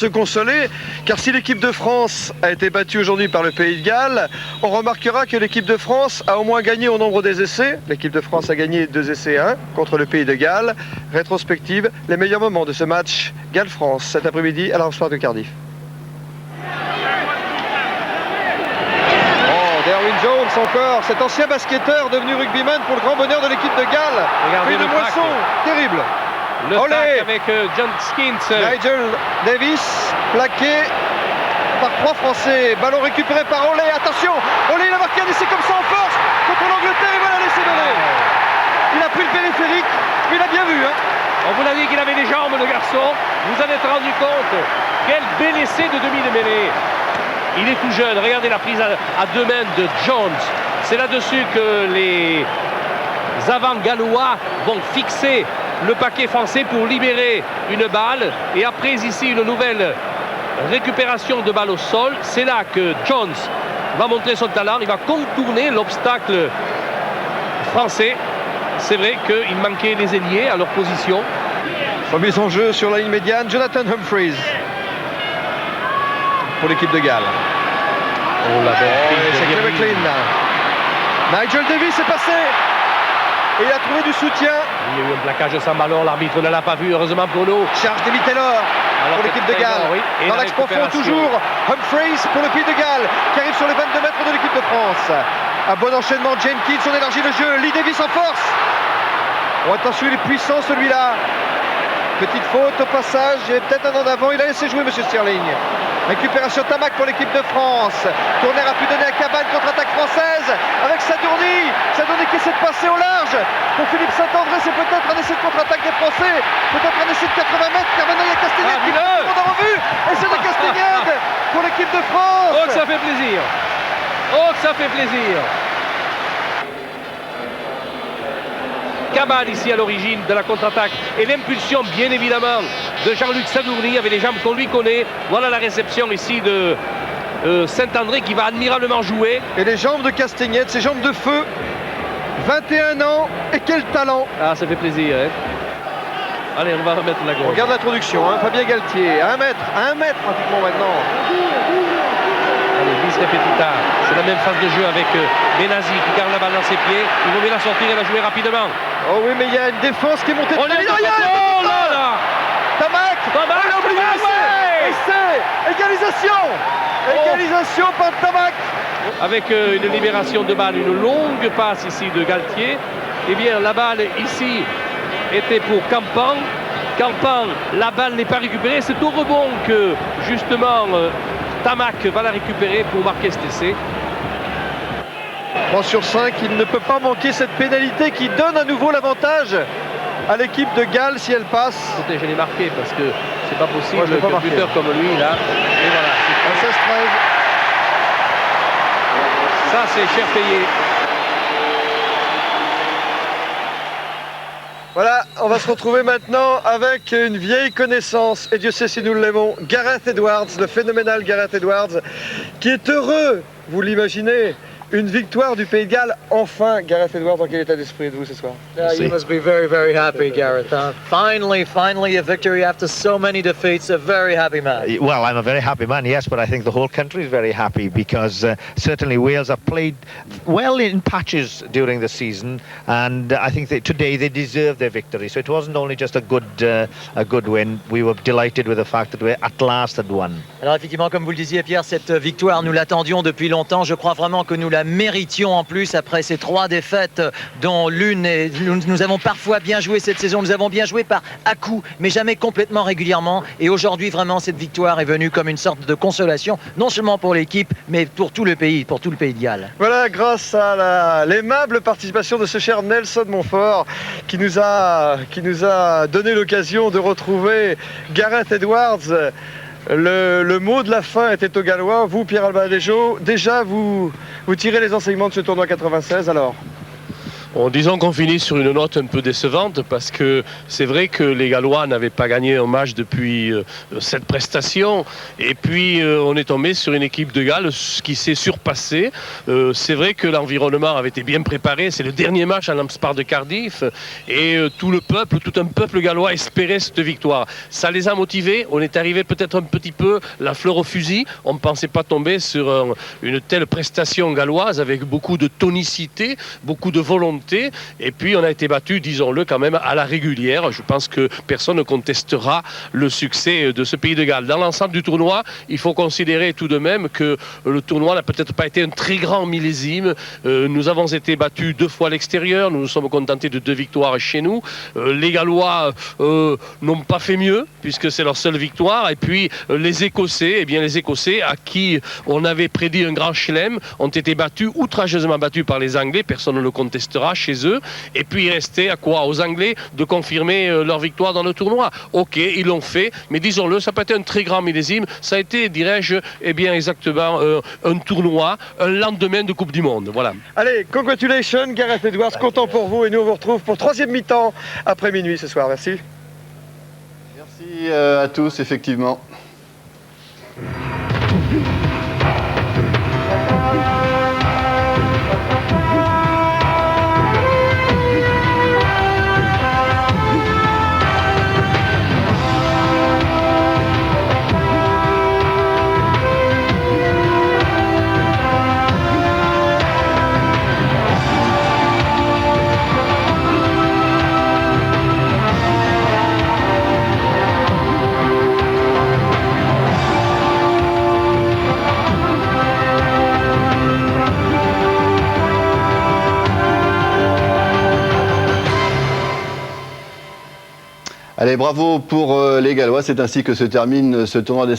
Se consoler, car si l'équipe de France a été battue aujourd'hui par le Pays de Galles, on remarquera que l'équipe de France a au moins gagné au nombre des essais. L'équipe de France a gagné 2 essais à 1 contre le Pays de Galles. Rétrospective, les meilleurs moments de ce match Galles-France cet après-midi à l'Armstrong de Cardiff. Oh, Derwin Jones encore, cet ancien basketteur devenu rugbyman pour le grand bonheur de l'équipe de Galles. Regardez le moisson, terrible. Le tac avec John Skins. Nigel Davis, plaqué par 3 Français. Ballon récupéré par Olé. Attention, Olé il a marqué un essai comme ça en force contre l'Angleterre. Il va la laisser donner. Il a pris le périphérique, mais il a bien vu. On vous l'a dit qu'il avait des jambes, le garçon. Vous en êtes rendu compte. Quel bel essai de demi de mêlée. Il est tout jeune. Regardez la prise à 2 mains de Jones. C'est là-dessus que les avants gallois vont fixer le paquet français pour libérer une balle. Et après ici une nouvelle récupération de balle au sol. C'est là que Jones va montrer son talent. Il va contourner l'obstacle français. C'est vrai qu'il manquait les ailiers à leur position. Remise en jeu sur la ligne médiane, Jonathan Humphreys pour l'équipe de Galles. Oh la belle c'est Clay McLean là. Nigel Davis est passé et il a trouvé du soutien. Il y a eu un plaquage sans ballon, l'arbitre ne l'a pas vu, heureusement pour nous. Charge David Taylor pour l'équipe de Galles. Oui. Dans l'axe profond toujours, Humphreys pour le Pays de Galles qui arrive sur les 22 mètres de l'équipe de France. Un bon enchaînement, Jenkins, on élargit le jeu, Lee Davis en force. Oh, attention, il est puissant celui-là. Petite faute au passage, il y avait peut-être un en avant, il a laissé jouer M. Sterling. Récupération Tamac pour l'équipe de France. Tourner a pu donner à Cabane, contre-attaque française avec Sadourny. Sadourny qui essaie de passer au large. Pour Philippe Saint-André, c'est peut-être un essai de contre-attaque des Français. Peut-être un essai de 80 mètres, car maintenant il y a Castagnède qui prend en revue. Essai de Castagnède pour l'équipe de France. Oh que ça fait plaisir. Oh que ça fait plaisir. Cabane ici à l'origine de la contre-attaque et l'impulsion bien évidemment de Jean-Luc Sadourny avec les jambes qu'on lui connaît. Voilà la réception ici de Saint-André qui va admirablement jouer. Et les jambes de Castagnède, ces jambes de feu, 21 ans et quel talent. Ah ça fait plaisir hein. Allez on va remettre la gauche. Regarde l'introduction, Fabien Galtier, à 1 mètre pratiquement maintenant. Allez, bis repetita. C'est la même phase de jeu avec Benazi qui garde la balle dans ses pieds. Il vaut mieux la sortir et la jouer rapidement. Oh oui, mais il y a une défense qui est montée. Oh là Tamac, il a oublié essai, égalisation. Égalisation par Tamac. Avec une libération de balle, une longue passe ici de Galtier. Eh bien, la balle ici était pour Campan. Campan, la balle n'est pas récupérée. C'est au rebond que justement Tamac va la récupérer pour marquer cet essai. 3 sur 5, il ne peut pas manquer cette pénalité qui donne à nouveau l'avantage à l'équipe de Galles si elle passe. Écoutez, je l'ai marqué parce que c'est pas possible qu'un buteur comme lui là. Et voilà. 16-13. Ça c'est cher payé. Voilà, on va se retrouver maintenant avec une vieille connaissance, et Dieu sait si nous l'aimons, Gareth Edwards, le phénoménal Gareth Edwards, qui est heureux, vous l'imaginez, une victoire du Pays de Galles. Enfin, Gareth Edwards, dans quel état d'esprit êtes-vous ce soir? You must be very, very happy, Gareth. Finally a victory after so many defeats. A very happy man. Well, I'm a very happy man, yes, but I think the whole country is very happy because certainly Wales have played well in patches during the season, and I think today they deserve their victory. So it wasn't only just a good win. We were delighted with the fact that we at last had won. Alors effectivement, comme vous le disiez, Pierre, cette victoire, nous l'attendions depuis longtemps. Je crois vraiment que nous la méritions en plus après ces 3 défaites dont l'une est... Nous avons parfois bien joué cette saison, nous avons bien joué par à-coups, mais jamais complètement régulièrement. Et aujourd'hui, vraiment, cette victoire est venue comme une sorte de consolation, non seulement pour l'équipe, mais pour tout le pays, pour tout le Pays de Galles. Voilà, grâce à l'aimable participation de ce cher Nelson Montfort qui nous a donné l'occasion de retrouver Gareth Edwards. Le mot de la fin était au gallois. Vous, Pierre Albadejo, déjà vous tirez les enseignements de ce tournoi 96 alors? Bon, disons qu'on finit sur une note un peu décevante parce que c'est vrai que les Gallois n'avaient pas gagné un match depuis cette prestation et puis on est tombé sur une équipe de Galles qui s'est surpassée. C'est vrai que l'environnement avait été bien préparé, c'est le dernier match à l'Ampspar de Cardiff et tout un peuple gallois espérait cette victoire. Ça les a motivés, on est arrivé peut-être un petit peu la fleur au fusil, on ne pensait pas tomber sur une telle prestation galloise avec beaucoup de tonicité, beaucoup de volonté. Et puis on a été battu, disons-le quand même, à la régulière. Je pense que personne ne contestera le succès de ce pays de Galles. Dans l'ensemble du tournoi, il faut considérer tout de même que le tournoi n'a peut-être pas été un très grand millésime. Nous avons été battus 2 fois à l'extérieur, nous nous sommes contentés de 2 victoires chez nous. Les Gallois n'ont pas fait mieux, puisque c'est leur seule victoire. Et puis les Écossais, les Écossais à qui on avait prédit un grand chelem, ont été battus, outrageusement battus par les Anglais, personne ne le contestera chez eux, et puis il restait à quoi aux Anglais de confirmer leur victoire dans le tournoi. Ok, ils l'ont fait, mais disons-le, ça n'a pas été un très grand millésime, ça a été, dirais-je, exactement un tournoi, un lendemain de Coupe du Monde. Voilà. Allez, congratulations Gareth Edwards, content pour vous et nous on vous retrouve pour 3e mi-temps après minuit ce soir. Merci. Merci à tous, effectivement. Allez, bravo pour les Gallois. C'est ainsi que se termine ce tournoi des